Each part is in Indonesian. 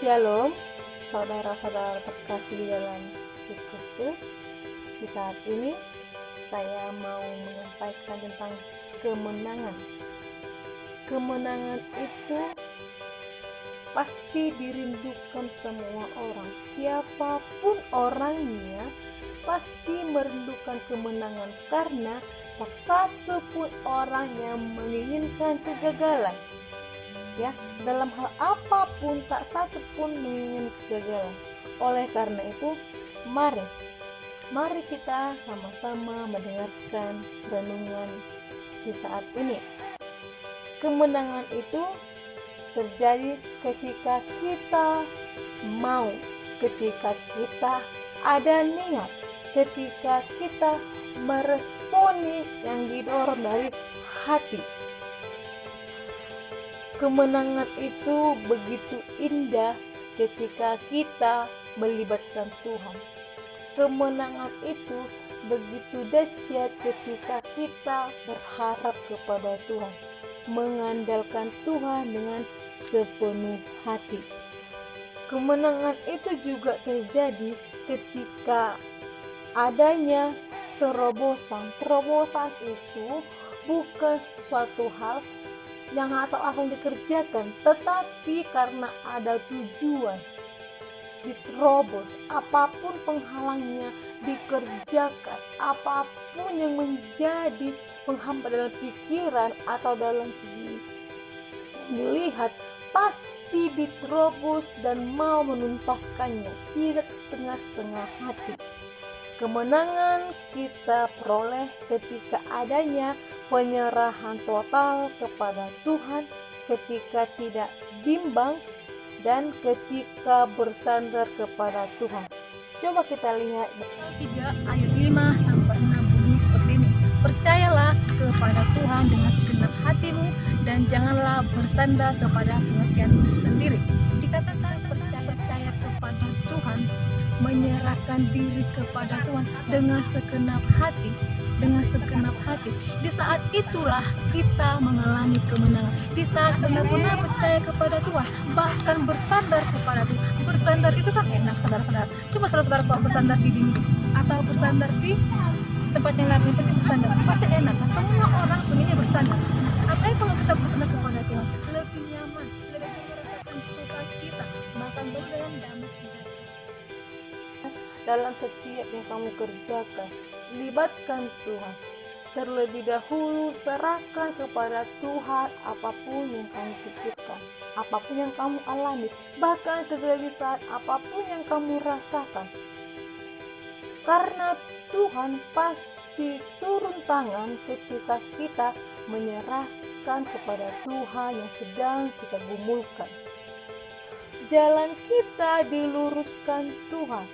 Shalom, saudara-saudara terkasih di dalam Yesus Kristus. Di saat ini saya mau menyampaikan tentang kemenangan. Kemenangan itu pasti dirindukan semua orang. Siapapun orangnya pasti merindukan kemenangan, karena tak satu pun orang yang menginginkan kegagalan. Dalam hal apapun tak satu pun menginginkan kegagalan. Oleh karena itu, mari kita sama-sama mendengarkan renungan di saat ini. Kemenangan itu terjadi ketika kita mau, ketika kita ada niat, ketika kita meresponi yang didorong dari hati. Kemenangan itu begitu indah ketika kita melibatkan Tuhan. Kemenangan itu begitu dahsyat ketika kita berharap kepada Tuhan, mengandalkan Tuhan dengan sepenuh hati. Kemenangan itu juga terjadi ketika adanya terobosan. Terobosan itu bukan sesuatu hal yang asal-asal dikerjakan, tetapi karena ada tujuan diterobos. Apapun penghalangnya dikerjakan, apapun yang menjadi penghambat dalam pikiran atau dalam segi dilihat, pasti diterobos dan mau menuntaskannya, tidak setengah-setengah hati. Kemenangan kita peroleh ketika adanya penyerahan total kepada Tuhan, ketika tidak bimbang, dan ketika bersandar kepada Tuhan. Coba kita lihat 3 ayat 5-6 bunyi seperti ini. Percayalah kepada Tuhan dengan segenap hatimu dan janganlah bersandar kepada pengertianmu sendiri. Dikatakan percaya kepada Tuhan, menyerahkan diri kepada Tuhan dengan segenap hati. Di saat itulah kita mengalami kemenangan. Di saat benar-benar percaya kepada Tuhan, bahkan bersandar kepada Tuhan. Bersandar itu kan enak, saudara-saudara. Coba saudara-saudara kalau bersandar di dinding atau bersandar di tempat yang lain, pasti bersandar, pasti enak. Semua orang pengennya bersandar. Apalagi kalau kita bersandar kepada Tuhan, lebih nyaman, lebih merasakan sukacita, bahkan berjalan damai sejahtera. Dalam setiap yang kamu kerjakan, libatkan Tuhan. Terlebih dahulu serahkan kepada Tuhan apapun yang kamu pikirkan, apapun yang kamu alami, bahkan kegelisahan apapun yang kamu rasakan. Karena Tuhan pasti turun tangan ketika kita menyerahkan kepada Tuhan yang sedang kita gumulkan. Jalan kita diluruskan Tuhan,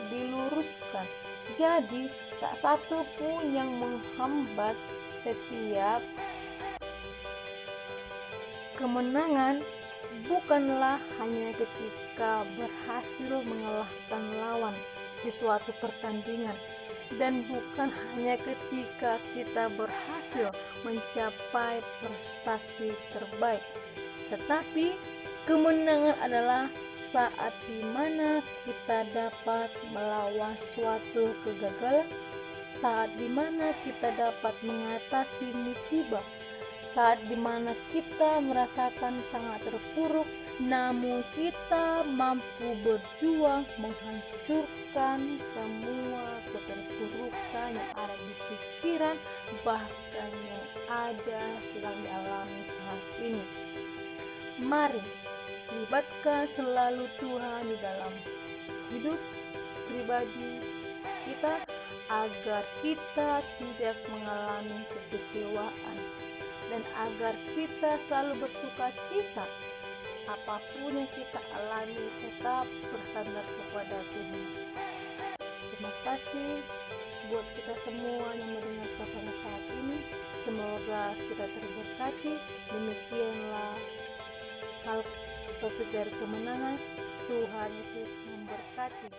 diluruskan. Jadi tak satu pun yang menghambat setiap kemenangan. Bukanlah hanya ketika berhasil mengalahkan lawan di suatu pertandingan, dan bukan hanya ketika kita berhasil mencapai prestasi terbaik, tetapi kemenangan adalah saat dimana kita dapat melawan suatu kegagalan, saat dimana kita dapat mengatasi musibah, saat dimana kita merasakan sangat terpuruk, namun kita mampu berjuang menghancurkan semua keterpurukan yang ada di pikiran, bahkan yang ada sedang dialami saat ini. Mari libatkan selalu Tuhan di dalam hidup pribadi kita, agar kita tidak mengalami kekecewaan, dan agar kita selalu bersuka cita. Apapun yang kita alami, tetap bersandar kepada Tuhan. Terima kasih buat kita semua yang mendengarkan pada saat ini. Semoga kita terberkati. Demikianlah hal topik dari kemenangan. Tuhan Yesus memberkati.